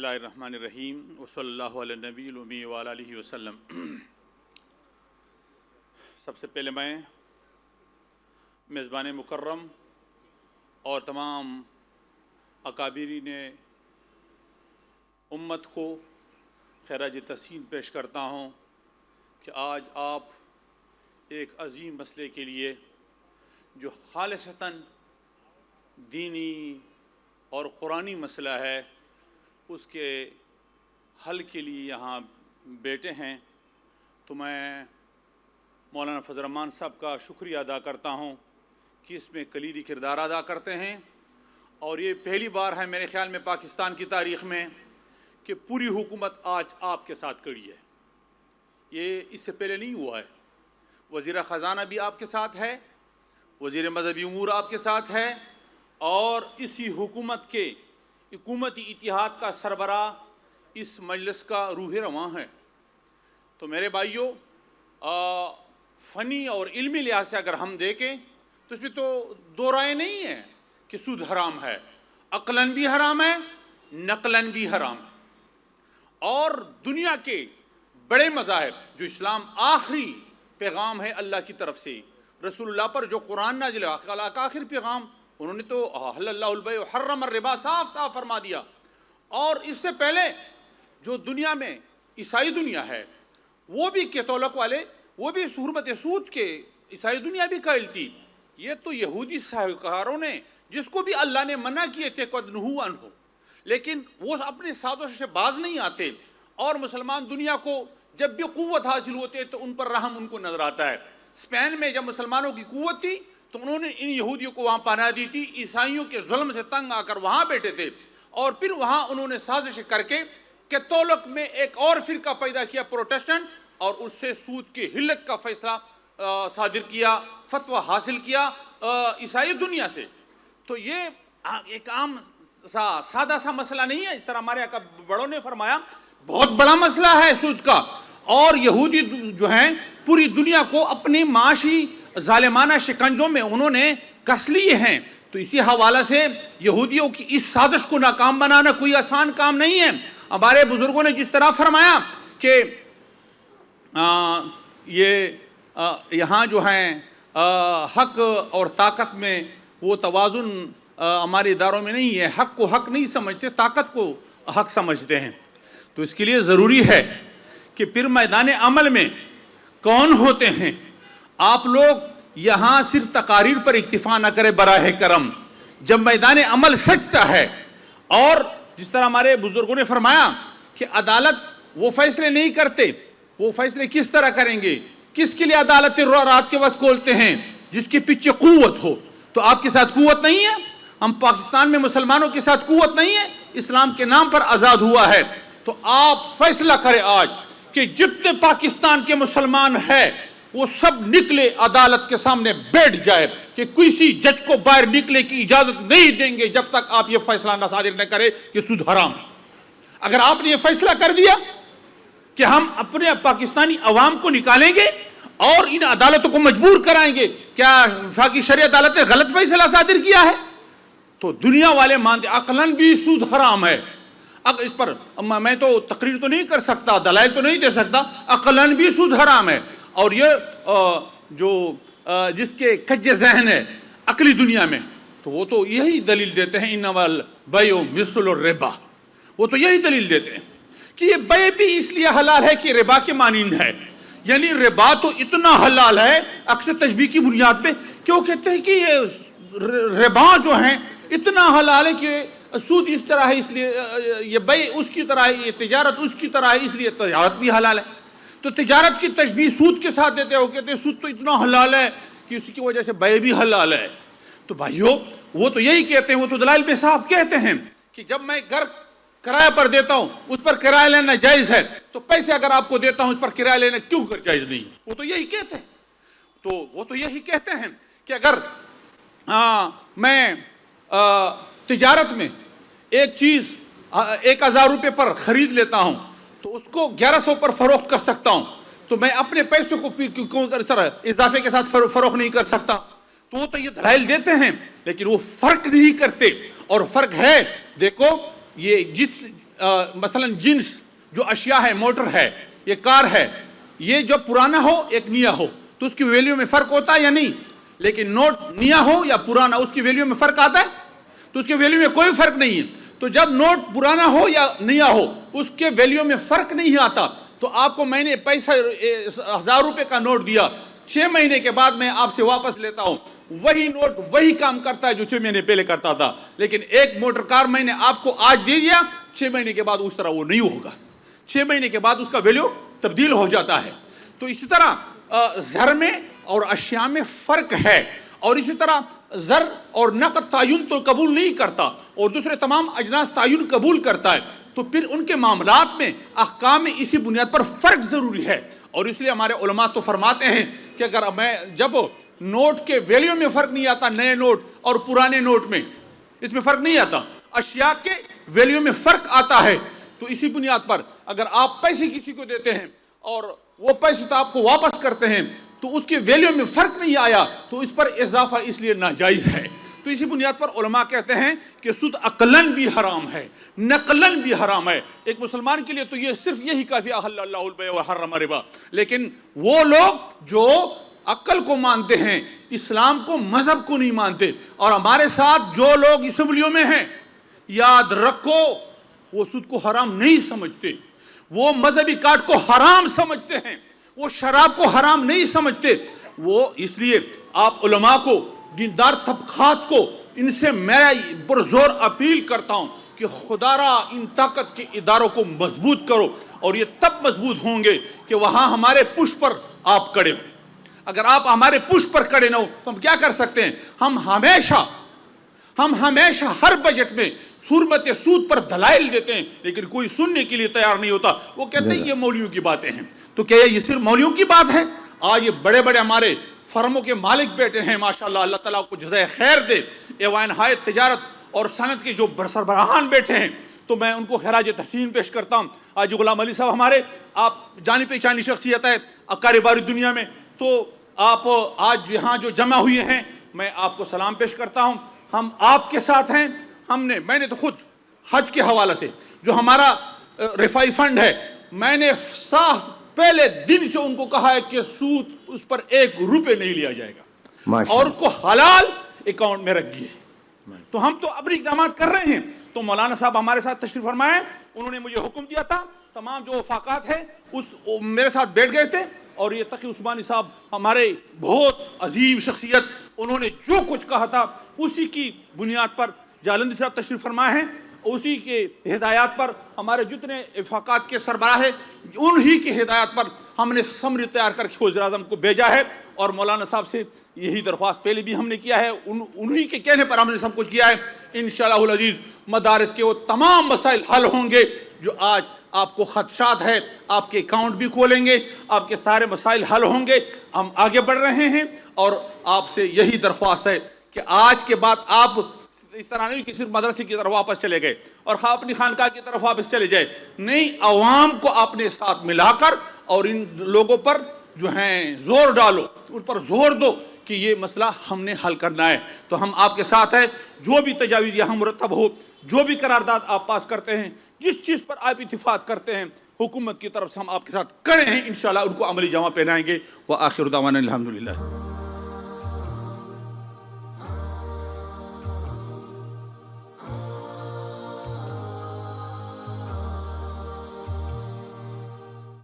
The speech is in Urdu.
اللہ الرحمن الرحیم وصلی اللہ علیہ نبی الامی وعلی آلہ وسلم۔ سب سے پہلے میں میزبان مکرم اور تمام اکابرین امت کو خراج تحسین پیش کرتا ہوں کہ آج آپ ایک عظیم مسئلے کے لیے جو خالصتاً دینی اور قرآنی مسئلہ ہے اس کے حل کے لیے یہاں بیٹھے ہیں، تو میں مولانا فضل الرحمان صاحب کا شکریہ ادا کرتا ہوں کہ اس میں کلیدی کردار ادا کرتے ہیں، اور یہ پہلی بار ہے میرے خیال میں پاکستان کی تاریخ میں کہ پوری حکومت آج آپ کے ساتھ کھڑی ہے۔ یہ اس سے پہلے نہیں ہوا ہے۔ وزیر خزانہ بھی آپ کے ساتھ ہے، وزیر مذہبی امور آپ کے ساتھ ہے، اور اسی حکومت کے حکومتی اتحاد کا سربراہ اس مجلس کا روح رواں ہے۔ تو میرے بھائیوں، فنی اور علمی لحاظ سے اگر ہم دیکھیں تو اس میں تو دو رائے نہیں ہے کہ سود حرام ہے، عقلاً بھی حرام ہے، نقلاً بھی حرام ہے۔ اور دنیا کے بڑے مذاہب جو اسلام آخری پیغام ہے اللہ کی طرف سے، رسول اللہ پر جو قرآن نازل ہے کا آخر پیغام، انہوں نے تو حل اللہ البیع وحرم الربا صاف صاف فرما دیا۔ اور اس سے پہلے جو دنیا میں عیسائی دنیا ہے، وہ بھی کیتھولک والے، وہ بھی حرمت سود کے عیسائی دنیا بھی قائل تھی۔ یہ تو یہودی ساہوکاروں نے، جس کو بھی اللہ نے منع کیے تھے قد نہوا عنہ، لیکن وہ اپنے سازش سے باز نہیں آتے، اور مسلمان دنیا کو جب بھی قوت حاصل ہوتے ہیں تو ان پر رحم ان کو نظر آتا ہے۔ اسپین میں جب مسلمانوں کی قوت تھی تو انہوں نے ان یہودیوں کو وہاں پناہ دی تھی، عیسائیوں کے ظلم سے تنگ آ کر وہاں بیٹھے تھے، اور پھر وہاں انہوں نے سازش کر کے کیتھولک میں ایک اور فرقہ پیدا کیا، پروٹسٹنٹ، اور اس سے سود کی حلت کا فیصلہ صادر کیا، فتویٰ حاصل کیا عیسائی دنیا سے۔ تو یہ ایک عام سادہ سا مسئلہ نہیں ہے، اس طرح ہمارے بڑوں نے فرمایا بہت بڑا مسئلہ ہے سود کا، اور یہودی جو ہیں پوری دنیا کو اپنی معاشی ظالمانہ شکنجوں میں انہوں نے کس لیے ہیں۔ تو اسی حوالے سے یہودیوں کی اس سازش کو ناکام بنانا کوئی آسان کام نہیں ہے۔ ہمارے بزرگوں نے جس طرح فرمایا کہ یہاں جو ہیں حق اور طاقت میں وہ توازن ہمارے اداروں میں نہیں ہے، حق کو حق نہیں سمجھتے، طاقت کو حق سمجھتے ہیں۔ تو اس کے لیے ضروری ہے کہ پھر میدان عمل میں کون ہوتے ہیں۔ آپ لوگ یہاں صرف تقاریر پر اکتفا نہ کرے براہ کرم، جب میدان عمل سچتا ہے، اور جس طرح ہمارے بزرگوں نے فرمایا کہ عدالت وہ فیصلے نہیں کرتے، وہ فیصلے کس طرح کریں گے، کس کے لیے عدالت رات کے وقت کھولتے ہیں، جس کے پیچھے قوت ہو۔ تو آپ کے ساتھ قوت نہیں ہے، ہم پاکستان میں مسلمانوں کے ساتھ قوت نہیں ہے، اسلام کے نام پر آزاد ہوا ہے۔ تو آپ فیصلہ کریں آج کہ جتنے پاکستان کے مسلمان ہیں وہ سب نکلے عدالت کے سامنے بیٹھ جائے کہ کسی جج کو باہر نکلے کی اجازت نہیں دیں گے جب تک آپ یہ فیصلہ نہ صادر نہ کرے کہ سود حرام ہے۔ اگر آپ نے یہ فیصلہ کر دیا کہ ہم اپنے پاکستانی عوام کو نکالیں گے اور ان عدالتوں کو مجبور کرائیں گے، کیا وفاقی شرعی عدالت نے غلط فیصلہ صادر کیا ہے؟ تو دنیا والے مانتے عقلاً بھی سود حرام ہے۔ اس پر میں تو تقریر تو نہیں کر سکتا، دلائل تو نہیں دے سکتا، عقلاً بھی سود حرام ہے۔ اور یہ جو جس کے کج ذہن ہے عقلی دنیا میں، تو وہ تو یہی دلیل دیتے ہیں انما البیع مثل الربا، وہ تو یہی دلیل دیتے ہیں کہ یہ بیع بھی اس لیے حلال ہے کہ ربا کے مانند ہے۔ یعنی ربا تو اتنا حلال ہے اکثر تشبیہ کی بنیاد پہ کہ وہ کہتے ہیں کہ یہ ربا جو ہیں اتنا حلال ہے کہ سود اس طرح ہے، اس لیے یہ بیع اس کی طرح ہے، یہ تجارت اس کی طرح ہے، اس لیے تجارت بھی حلال ہے۔ تو تجارت کی تشبیہ سود کے ساتھ دیتے ہیں، وہ کہتے ہیں سود تو اتنا حلال ہے کہ اس کی وجہ سے بیع بھی حلال ہے۔ تو بھائیو، وہ تو یہی کہتے ہیں، وہ تو دلائل میں صاحب کہتے ہیں کہ جب میں گھر کرایہ پر دیتا ہوں اس پر کرایہ لینا جائز ہے، تو پیسے اگر آپ کو دیتا ہوں اس پر کرایہ لینا کیوں کر جائز نہیں؟ وہ تو یہی کہتے ہیں۔ تو وہ تو یہی کہتے ہیں کہ اگر میں تجارت میں ایک چیز 1000 روپے پر خرید لیتا ہوں تو اس کو 1100 پر فروخت کر سکتا ہوں، تو میں اپنے پیسوں کو کیوں اضافے کے ساتھ فروخت نہیں کر سکتا؟ تو وہ تو یہ دلائل دیتے ہیں، لیکن وہ فرق نہیں کرتے، اور فرق ہے۔ دیکھو یہ جس مثلاً جنس جو اشیاء ہے، موٹر ہے، یہ کار ہے، یہ جو پرانا ہو ایک نیا ہو تو اس کی ویلیو میں فرق ہوتا ہے یا نہیں؟ لیکن نوٹ نیا ہو یا پرانا اس کی ویلیو میں فرق آتا ہے؟ تو اس کے ویلیو میں کوئی فرق نہیں ہے. تو جب نوٹ پرانا ہو یا نیا ہو اس کے ویلیو میں فرق نہیں آتا. تو آپ کو میں نے پیسہ 1000 روپے کا نوٹ دیا، 6 مہینے کے بعد میں آپ سے واپس لیتا ہوں، وہی نوٹ وہی کام کرتا ہے جو 6 مہینے پہلے کرتا تھا. لیکن ایک موٹر کار میں نے آپ کو آج دے دیا، 6 مہینے کے بعد اس طرح وہ نہیں ہوگا، 6 مہینے کے بعد اس کا ویلیو تبدیل ہو جاتا ہے. تو اسی طرح زر میں اور اشیاء میں فرق ہے. اور اسی طرح زر اور نقد تعین تو قبول نہیں کرتا اور دوسرے تمام اجناس تعین قبول کرتا ہے. تو پھر ان کے معاملات میں احکام میں اسی بنیاد پر فرق ضروری ہے. اور اس لیے ہمارے علماء تو فرماتے ہیں کہ اگر جب نوٹ کے ویلیو میں فرق نہیں آتا، نئے نوٹ اور پرانے نوٹ میں اس میں فرق نہیں آتا، اشیاء کے ویلیو میں فرق آتا ہے، تو اسی بنیاد پر اگر آپ پیسے کسی کو دیتے ہیں اور وہ پیسے تو آپ کو واپس کرتے ہیں تو اس کے ویلیو میں فرق نہیں آیا تو اس پر اضافہ اس لیے ناجائز ہے. تو اسی بنیاد پر علماء کہتے ہیں کہ سود عقلاً بھی حرام ہے، نقلاً بھی حرام ہے. ایک مسلمان کے لیے تو یہ صرف یہی کافی احل اللہ البیع وحرم الربا. لیکن وہ لوگ جو عقل کو مانتے ہیں، اسلام کو، مذہب کو نہیں مانتے، اور ہمارے ساتھ جو لوگ اسمبلیوں میں ہیں، یاد رکھو وہ سود کو حرام نہیں سمجھتے، وہ مذہبی کارڈ کو حرام سمجھتے ہیں، وہ شراب کو حرام نہیں سمجھتے. وہ اس لیے آپ علماء کو، دیندار طبقات کو، ان سے میں پرزور اپیل کرتا ہوں کہ خدا را ان طاقت کے اداروں کو مضبوط کرو. اور یہ تب مضبوط ہوں گے کہ وہاں ہمارے پشت پر آپ کھڑے ہو. اگر آپ ہمارے پشت پر کھڑے نہ ہو تو ہم کیا کر سکتے ہیں؟ ہم ہمیشہ ہر بجٹ میں صورت سود پر دلائل دیتے ہیں لیکن کوئی سننے کے لیے تیار نہیں ہوتا. وہ کہتے ہیں یہ مولویوں کی باتیں ہیں. تو کیا یہ صرف مولویوں کی بات ہے؟ آج یہ بڑے بڑے ہمارے فرموں کے مالک بیٹے ہیں، ماشاءاللہ، اللہ تعالیٰ کو جزائے خیر دے. ایوان ہائے تجارت اور صنعت کے جو سربراہان بیٹھے ہیں تو میں ان کو خراج تحسین پیش کرتا ہوں. آج غلام علی صاحب ہمارے، آپ جانی پہچانی شخصیت ہے کاروباری دنیا میں، تو آپ آج یہاں جو جمع ہوئے ہیں میں آپ کو سلام پیش کرتا ہوں. ہم آپ کے ساتھ ہیں. میں نے تو خود حج کے حوالے سے جو ہمارا رفائی فنڈ ہے، میں نے صاف پہلے دن سے ان کو کہا ہے کہ سود اس پر 1 روپے نہیں لیا جائے گا اور اس کو حلال اکاؤنٹ میں رکھیے. تو ہم تو اپنے اقدامات کر رہے ہیں. تو مولانا صاحب ہمارے ساتھ تشریف فرمائے، انہوں نے مجھے حکم دیا تھا، تمام جو وفاقات ہیں میرے ساتھ بیٹھ گئے تھے. اور یہ تقی عثمانی صاحب ہمارے بہت عظیم شخصیت، انہوں نے جو کچھ کہا تھا اسی کی بنیاد پر جالندی صاحب تشریف فرمائے ہیں، اسی کے ہدایات پر ہمارے جتنے وفاقات کے سربراہ ہیں انہی کی ہدایات پر ہم نے سمری تیار کر کے وزیر اعظم کو بھیجا ہے. اور مولانا صاحب سے یہی درخواست پہلے بھی ہم نے کیا ہے، انہی کے کہنے پر ہم نے سب کچھ کیا ہے. انشاءاللہ العزیز مدارس کے وہ تمام مسائل حل ہوں گے جو آج آپ کو خدشات ہے. آپ کے اکاؤنٹ بھی کھولیں گے، آپ کے سارے مسائل حل ہوں گے. ہم آگے بڑھ رہے ہیں اور آپ سے یہی درخواست ہے کہ آج کے بعد آپ اس طرح نہیں کہ صرف مدرسے کی طرف واپس چلے گئے اور اپنی خانقاہ کی طرف واپس چلے جائے. نہیں، عوام کو اپنے ساتھ ملا کر اور ان لوگوں پر جو ہیں زور ڈالو، ان پر زور دو کہ یہ مسئلہ ہم نے حل کرنا ہے. تو ہم آپ کے ساتھ ہیں. جو بھی تجاویز یہاں مرتب ہو، جو بھی قرارداد آپ پاس کرتے ہیں، جس چیز پر آپ اتفاق کرتے ہیں، حکومت کی طرف سے ہم آپ کے ساتھ کھڑے ہیں. انشاءاللہ ان کو عملی جامہ پہنائیں گے. وآخر دعوانا الحمدللہ.